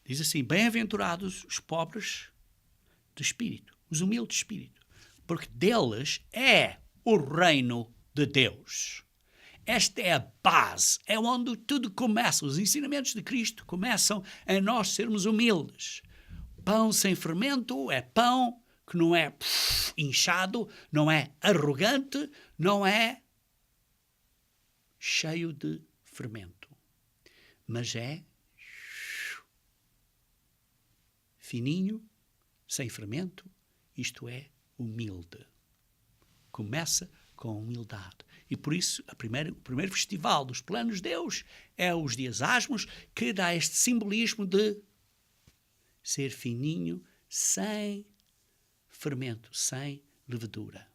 Diz assim, bem-aventurados os pobres de espírito, os humildes de espírito, porque deles é o reino de Deus. Esta é a base, é onde tudo começa. Os ensinamentos de Cristo começam em nós sermos humildes. Pão sem fermento é pão que não é inchado, não é arrogante, não é cheio de fermento, mas é fininho, sem fermento, isto é, humilde. Começa com humildade. E por isso, o primeiro festival dos planos de Deus é os dias asmos, que dá este simbolismo de ser fininho, sem fermento, sem levedura.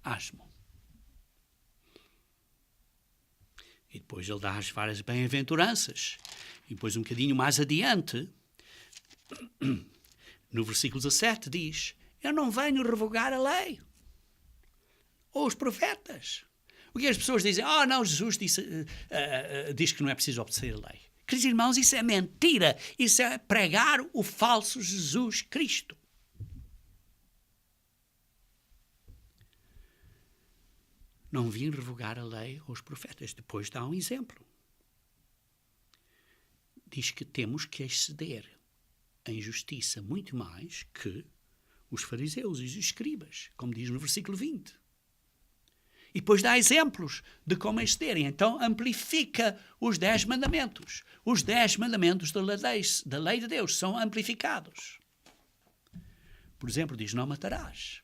Asmo. E depois ele dá as várias bem-aventuranças. E depois um bocadinho mais adiante, no versículo 17 diz, eu não venho revogar a lei. Ou os profetas. O que as pessoas dizem? Não, Jesus diz que não é preciso obedecer a lei. Queridos irmãos, isso é mentira. Isso é pregar o falso Jesus Cristo. Não vim revogar a lei ou os profetas. Depois dá um exemplo. Diz que temos que exceder em justiça muito mais que os fariseus e os escribas, como diz no versículo 20. E depois dá exemplos de como excederem. Então amplifica os 10 mandamentos. Os 10 mandamentos da lei de Deus são amplificados. Por exemplo, diz, não matarás.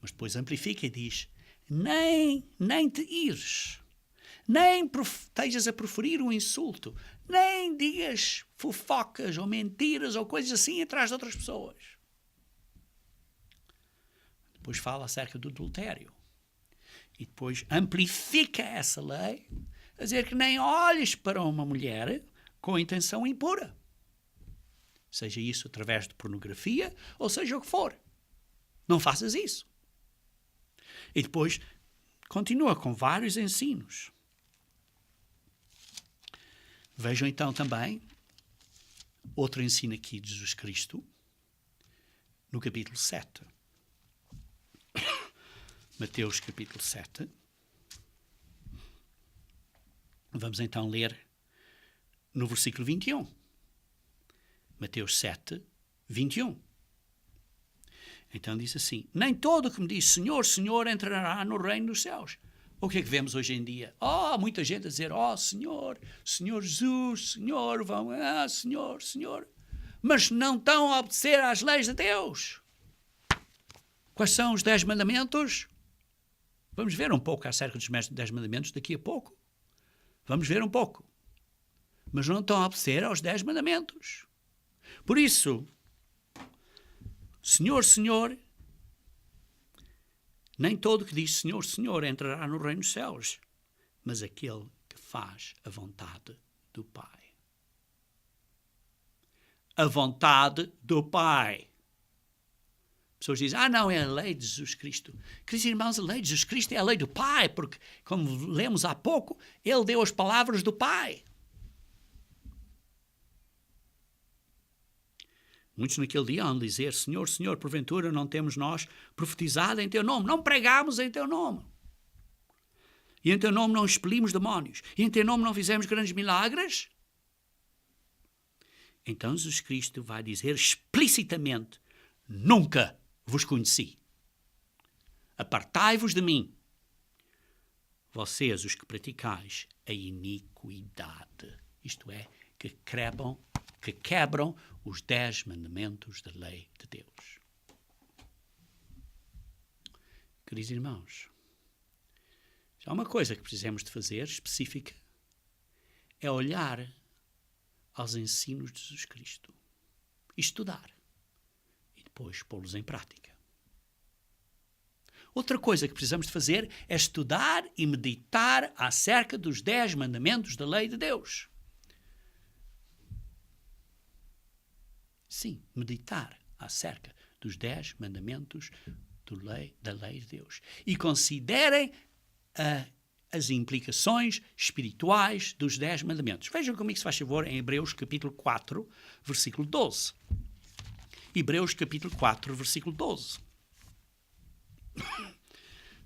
Mas depois amplifica e diz, nem te ires. Nem estejas a proferir um insulto. Nem digas fofocas ou mentiras ou coisas assim atrás de outras pessoas. Depois fala acerca do adultério. E depois amplifica essa lei a dizer que nem olhes para uma mulher com intenção impura. Seja isso através de pornografia ou seja o que for. Não faças isso. E depois continua com vários ensinos. Vejam então também outro ensino aqui de Jesus Cristo no capítulo 7. Mateus capítulo 7. Vamos então ler no versículo 21. Mateus 7, 21. Então diz assim, nem todo o que me diz Senhor, Senhor entrará no reino dos céus. O que é que vemos hoje em dia? Muita gente a dizer, Senhor, Senhor Jesus, Senhor, Senhor, Senhor. Mas não estão a obedecer às leis de Deus. Quais são os 10 mandamentos? Vamos ver um pouco acerca dos 10 mandamentos daqui a pouco. Vamos ver um pouco. Mas não estão a obedecer aos 10 mandamentos. Por isso, Senhor, Senhor, nem todo que diz Senhor, Senhor entrará no reino dos céus, mas aquele que faz a vontade do Pai. A vontade do Pai. Pessoas dizem, não, é a lei de Jesus Cristo. Queridos irmãos, a lei de Jesus Cristo é a lei do Pai, porque, como lemos há pouco, Ele deu as palavras do Pai. Muitos naquele dia vão dizer, Senhor, Senhor, porventura não temos nós profetizado em Teu nome, não pregamos em Teu nome. E em Teu nome não expelimos demónios. E em Teu nome não fizemos grandes milagres. Então Jesus Cristo vai dizer explicitamente, nunca vos conheci. Apartai-vos de mim, vocês os que praticais a iniquidade. Isto é, que quebram os 10 mandamentos da lei de Deus. Queridos irmãos, há uma coisa que precisamos de fazer, específica, é olhar aos ensinos de Jesus Cristo e estudar. depois pô-los em prática. Outra coisa que precisamos de fazer é estudar e meditar acerca dos 10 mandamentos da lei de Deus. Sim, meditar acerca dos 10 mandamentos da lei de Deus. E considerem as implicações espirituais dos 10 mandamentos. Vejam comigo, se faz favor, em Hebreus capítulo 4, versículo 12. Hebreus capítulo 4, versículo 12.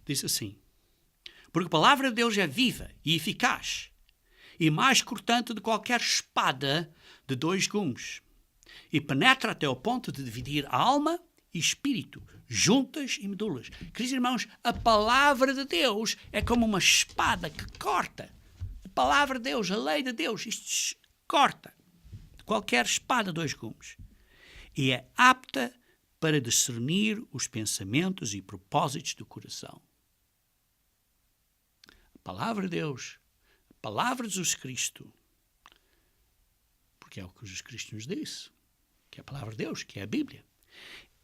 Diz assim: porque a palavra de Deus é viva e eficaz, e mais cortante de qualquer espada de 2 gumes, e penetra até ao ponto de dividir a alma e espírito, juntas e medulas. Queridos irmãos, a palavra de Deus é como uma espada que corta. A palavra de Deus, a lei de Deus, isto corta qualquer espada de 2 gumes. E é apta para discernir os pensamentos e propósitos do coração. A palavra de Deus, a palavra de Jesus Cristo, porque é o que Jesus Cristo nos disse, que é a palavra de Deus, que é a Bíblia,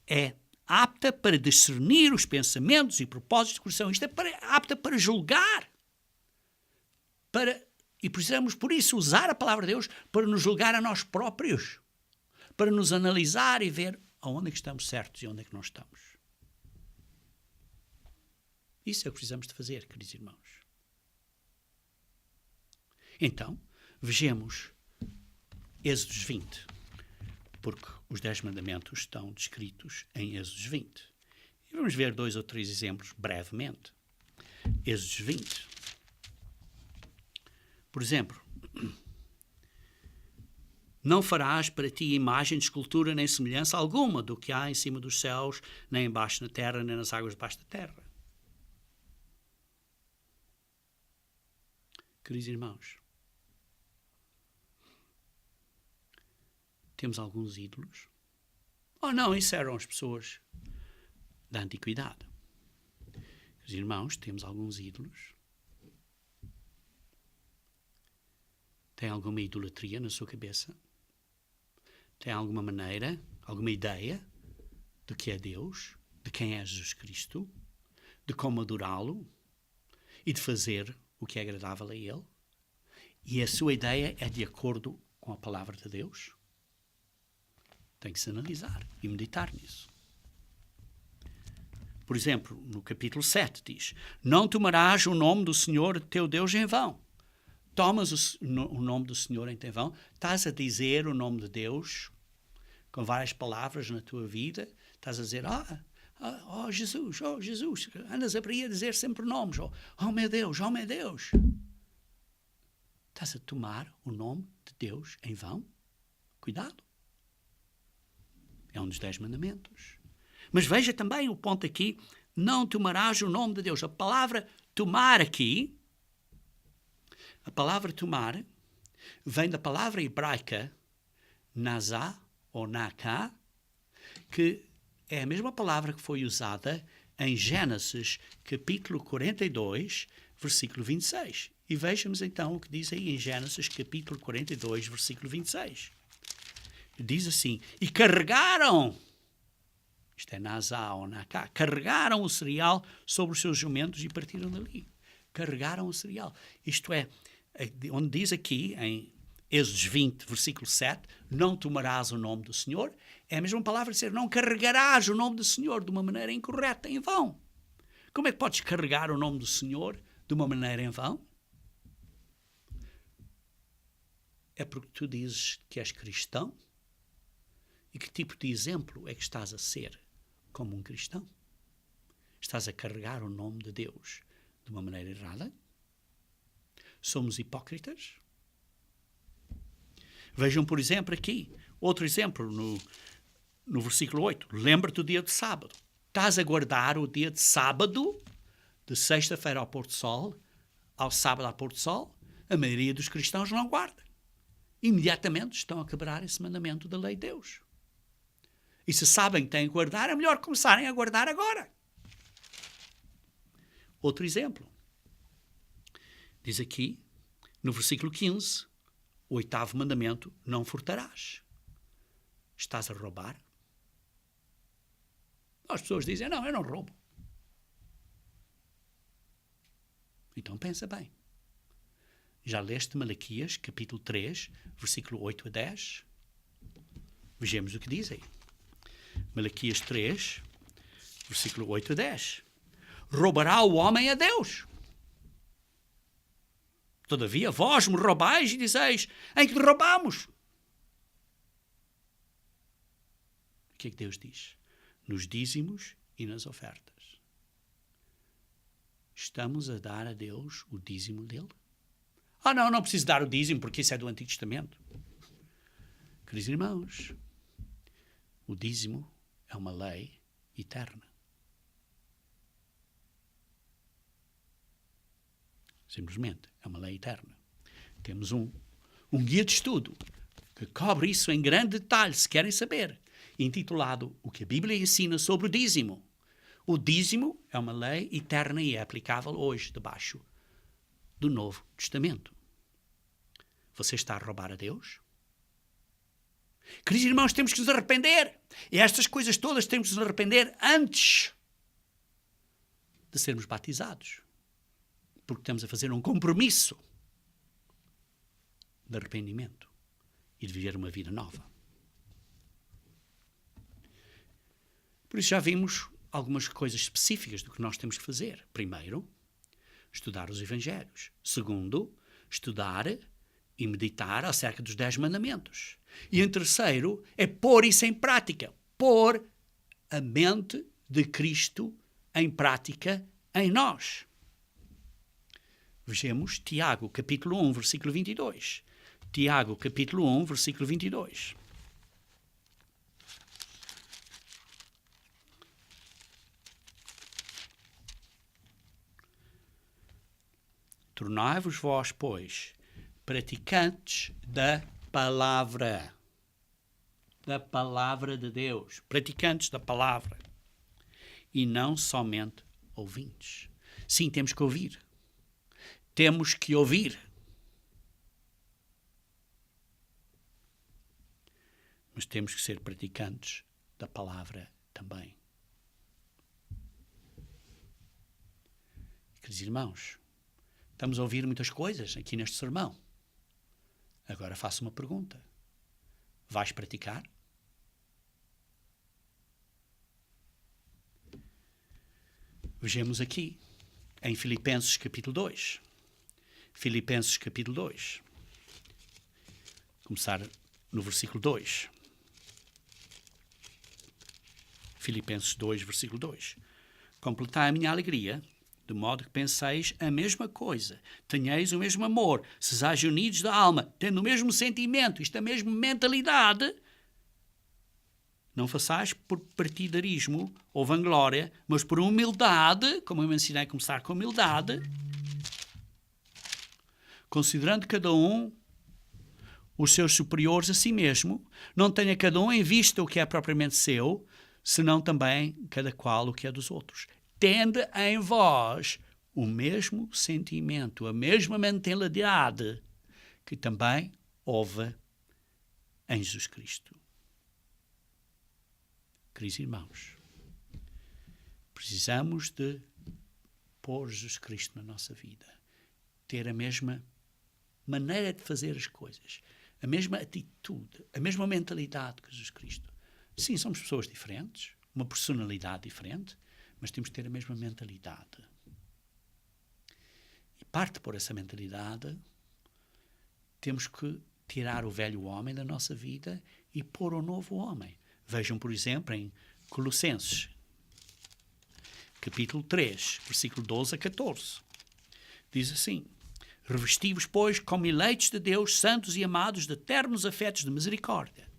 é apta para discernir os pensamentos e propósitos do coração. Isto é apta para julgar. E precisamos, por isso, usar a palavra de Deus para nos julgar a nós próprios, para nos analisar e ver aonde é que estamos certos e onde é que não estamos. Isso é o que precisamos de fazer, queridos irmãos. Então, vejamos Êxodos 20, porque os 10 mandamentos estão descritos em Êxodos 20. E vamos ver 2 ou 3 exemplos brevemente. Êxodos 20. Por exemplo, não farás para ti imagem de escultura nem semelhança alguma do que há em cima dos céus, nem embaixo na terra, nem nas águas debaixo da terra. Queridos irmãos, temos alguns ídolos. Oh não, isso eram as pessoas da antiguidade. Queridos irmãos, temos alguns ídolos. Tem alguma idolatria na sua cabeça? Tem alguma maneira, alguma ideia do que é Deus, de quem é Jesus Cristo, de como adorá-lo e de fazer o que é agradável a Ele? E a sua ideia é de acordo com a palavra de Deus? Tem que se analisar e meditar nisso. Por exemplo, no capítulo 7 diz: não tomarás o nome do Senhor teu Deus em vão. Tomas o nome do Senhor em vão, estás a dizer o nome de Deus com várias palavras na tua vida, estás a dizer, oh Jesus, andas a dizer sempre nomes, oh meu Deus, oh meu Deus. Estás a tomar o nome de Deus em vão? Cuidado. É um dos 10 mandamentos. Mas veja também o ponto aqui, não tomarás o nome de Deus. A palavra tomar aqui, a palavra tomar vem da palavra hebraica nazá ou naká, que é a mesma palavra que foi usada em Gênesis capítulo 42, versículo 26. E vejamos então o que diz aí em Gênesis capítulo 42, versículo 26. Diz assim: e carregaram, isto é nazá ou naká, carregaram o cereal sobre os seus jumentos e partiram dali. Carregaram o cereal. Isto é, onde diz aqui, em Êxodos 20, versículo 7, não tomarás o nome do Senhor, é a mesma palavra dizer, não carregarás o nome do Senhor de uma maneira incorreta, em vão. Como é que podes carregar o nome do Senhor de uma maneira em vão? É porque tu dizes que és cristão? E que tipo de exemplo é que estás a ser como um cristão? Estás a carregar o nome de Deus de uma maneira errada? Somos hipócritas? Vejam, por exemplo, aqui, outro exemplo no versículo 8. Lembra-te do dia de sábado. Estás a guardar o dia de sábado, de sexta-feira ao pôr do sol, ao sábado ao pôr do sol? A maioria dos cristãos não guarda. Imediatamente estão a quebrar esse mandamento da lei de Deus. E se sabem que têm que guardar, é melhor começarem a guardar agora. Outro exemplo. Diz aqui, no versículo 15, o 8º mandamento, não furtarás. Estás a roubar? As pessoas dizem, não, eu não roubo. Então pensa bem. Já leste Malaquias, capítulo 3, versículo 8 a 10? Vejamos o que diz aí. Malaquias 3, versículo 8 a 10. Roubará o homem a Deus? Todavia, vós me roubais e dizeis, em que te roubamos? O que é que Deus diz? Nos dízimos e nas ofertas. Estamos a dar a Deus o dízimo dele? Não, não preciso dar o dízimo porque isso é do Antigo Testamento. Queridos irmãos, o dízimo é uma lei eterna. Simplesmente, é uma lei eterna. Temos um guia de estudo que cobre isso em grande detalhe, se querem saber, intitulado O que a Bíblia ensina sobre o dízimo. O dízimo é uma lei eterna e é aplicável hoje, debaixo do Novo Testamento. Você está a roubar a Deus? Queridos irmãos, temos que nos arrepender. E estas coisas todas temos que nos arrepender antes de sermos batizados. Porque estamos a fazer um compromisso de arrependimento e de viver uma vida nova. Por isso já vimos algumas coisas específicas do que nós temos que fazer. Primeiro, estudar os Evangelhos. Segundo, estudar e meditar acerca dos 10 mandamentos. E em terceiro, é pôr isso em prática. Pôr a mente de Cristo em prática em nós. Vejamos Tiago, capítulo 1, versículo 22. Tiago, capítulo 1, versículo 22. Tornai-vos vós, pois, praticantes da palavra de Deus, praticantes da palavra, e não somente ouvintes. Sim, temos que ouvir. Temos que ouvir. Mas temos que ser praticantes da palavra também. Queridos irmãos, estamos a ouvir muitas coisas aqui neste sermão. Agora faço uma pergunta. Vais praticar? Vejamos aqui, em Filipenses capítulo 2. Filipenses capítulo 2. Começar no versículo 2. Filipenses 2, versículo 2. Completai a minha alegria, de modo que penseis a mesma coisa, tenhais o mesmo amor, sejais unidos da alma, tendo o mesmo sentimento, isto é a mesma mentalidade. Não façais por partidarismo ou vanglória, mas por humildade, como eu me ensinei a começar com humildade, considerando cada um os seus superiores a si mesmo, não tenha cada um em vista o que é propriamente seu, senão também cada qual o que é dos outros. Tende em vós o mesmo sentimento, a mesma mentalidade que também houve em Jesus Cristo. Queridos irmãos, precisamos de pôr Jesus Cristo na nossa vida, ter a mesma maneira de fazer as coisas, a mesma atitude, a mesma mentalidade que Jesus Cristo. Sim, somos pessoas diferentes, uma personalidade diferente, mas temos que ter a mesma mentalidade. E parte por essa mentalidade, temos que tirar o velho homem da nossa vida e pôr o novo homem. Vejam, por exemplo, em Colossenses, capítulo 3, versículo 12 a 14. Diz assim: revesti-vos, pois, como eleitos de Deus, santos e amados, de ternos afetos de misericórdia,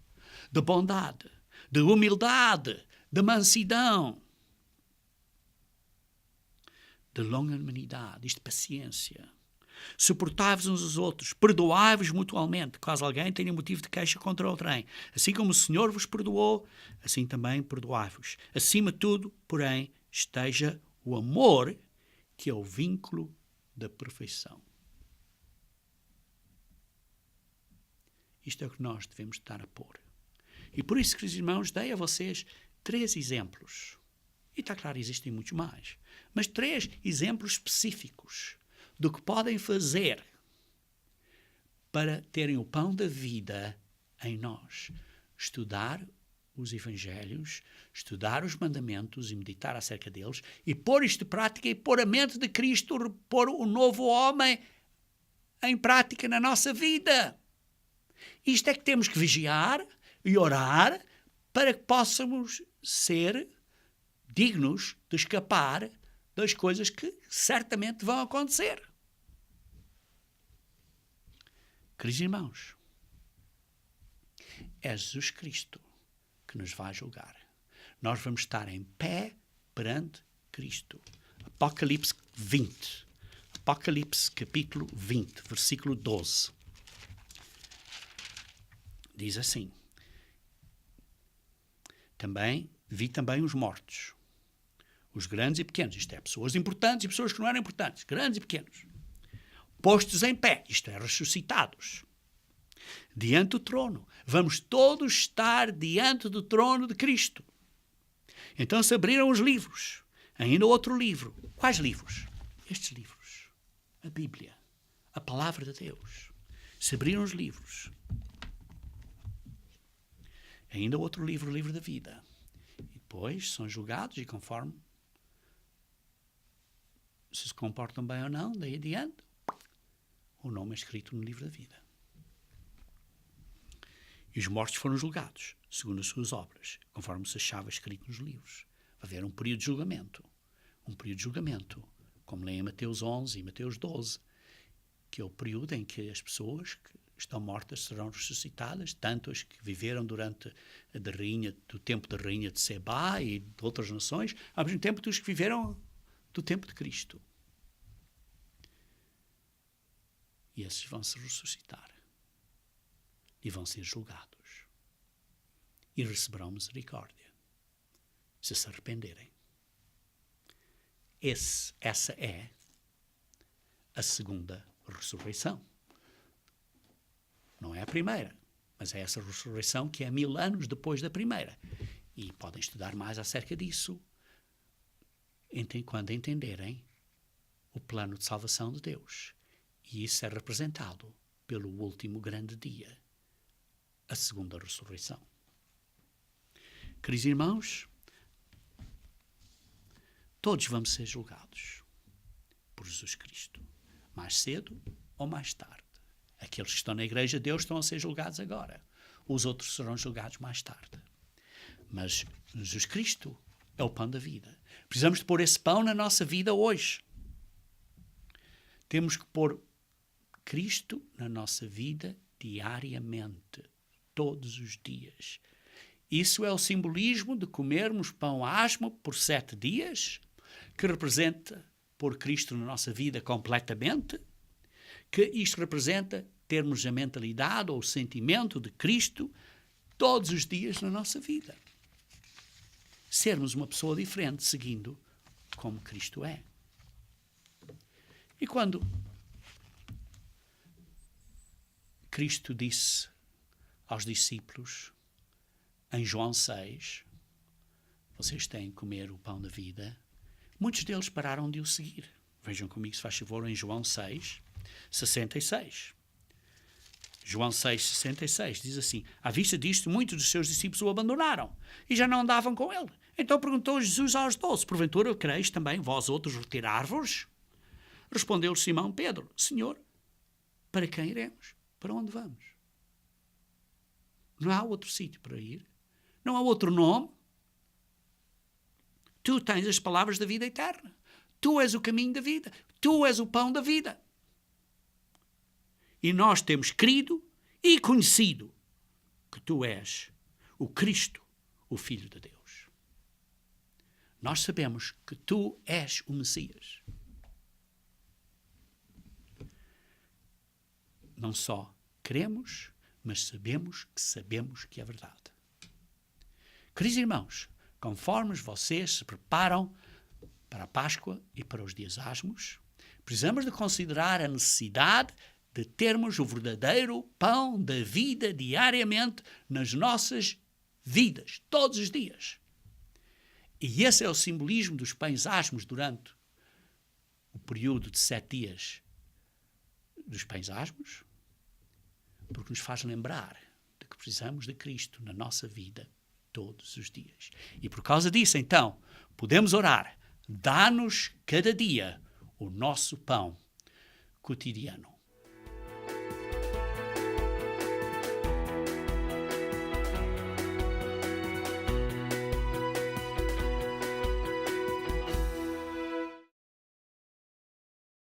de bondade, de humildade, de mansidão, de longanimidade, isto paciência. Suportai-vos uns aos outros, perdoai-vos mutualmente, caso alguém tenha motivo de queixa contra outrem. Assim como o Senhor vos perdoou, assim também perdoai-vos. Acima de tudo, porém, esteja o amor, que é o vínculo da perfeição. Isto é o que nós devemos estar a pôr. E por isso, queridos irmãos, dei a vocês 3 exemplos E está claro, existem muitos mais. Mas 3 exemplos específicos do que podem fazer para terem o pão da vida em nós. Estudar os Evangelhos, estudar os mandamentos e meditar acerca deles e pôr isto em prática e pôr a mente de Cristo, pôr o novo homem em prática na nossa vida. Isto é que temos que vigiar e orar para que possamos ser dignos de escapar das coisas que certamente vão acontecer. Queridos irmãos, é Jesus Cristo que nos vai julgar. Nós vamos estar em pé perante Cristo. Apocalipse 20. Apocalipse capítulo 20, versículo 12. Diz assim: vi também os mortos, os grandes e pequenos, isto é, pessoas importantes e pessoas que não eram importantes, grandes e pequenos, postos em pé, isto é, ressuscitados, diante do trono. Vamos todos estar diante do trono de Cristo. Então se abriram os livros. Ainda outro livro. Quais livros? Estes livros. A Bíblia. A Palavra de Deus. Se abriram os livros. Ainda outro livro, o livro da vida. E depois são julgados e conforme se comportam bem ou não, daí adiante, o nome é escrito no livro da vida. E os mortos foram julgados, segundo as suas obras, conforme se achava escrito nos livros. Vai haver um período de julgamento. Um período de julgamento, como leem em Mateus 11 e Mateus 12, que é o período em que as pessoas que estão mortas serão ressuscitadas, tanto as que viveram durante do tempo da rainha de Sebá e de outras nações, ao mesmo tempo dos que viveram do tempo de Cristo. E esses vão se ressuscitar. E vão ser julgados. E receberão misericórdia, se se arrependerem. Essa é a segunda ressurreição. Não é a primeira, mas é essa ressurreição que é 1000 anos depois da primeira. E podem estudar mais acerca disso quando entenderem o plano de salvação de Deus. E isso é representado pelo último grande dia, a segunda ressurreição. Queridos irmãos, todos vamos ser julgados por Jesus Cristo, mais cedo ou mais tarde. Aqueles que estão na Igreja de Deus estão a ser julgados agora. Os outros serão julgados mais tarde. Mas Jesus Cristo é o pão da vida. Precisamos de pôr esse pão na nossa vida hoje. Temos que pôr Cristo na nossa vida diariamente, todos os dias. Isso é o simbolismo de comermos pão asmo por 7 dias, que representa pôr Cristo na nossa vida completamente, que isto representa termos a mentalidade ou o sentimento de Cristo todos os dias na nossa vida. Sermos uma pessoa diferente, seguindo como Cristo é. E quando Cristo disse aos discípulos, em João 6, vocês têm que comer o pão da vida, muitos deles pararam de o seguir. Vejam comigo, se faz favor, em João 6, 66. João 6, 66 diz assim: à vista disto, muitos dos seus discípulos o abandonaram e já não andavam com ele. Então perguntou Jesus aos 12, porventura quereis também vós outros retirar-vos? Respondeu-lhe Simão Pedro: Senhor, para quem iremos? Para onde vamos? Não há outro sítio para ir? Não há outro nome? Tu tens as palavras da vida eterna. Tu és o caminho da vida. Tu és o pão da vida. E nós temos crido e conhecido que tu és o Cristo, o Filho de Deus. Nós sabemos que tu és o Messias. Não só cremos, mas sabemos que é verdade. Queridos irmãos, conforme vocês se preparam para a Páscoa e para os dias asmos, precisamos de considerar a necessidade de termos o verdadeiro pão da vida diariamente nas nossas vidas, todos os dias. E esse é o simbolismo dos pães asmos durante o período de 7 dias dos pães asmos, porque nos faz lembrar de que precisamos de Cristo na nossa vida todos os dias. E por causa disso, então, podemos orar: dá-nos cada dia o nosso pão cotidiano.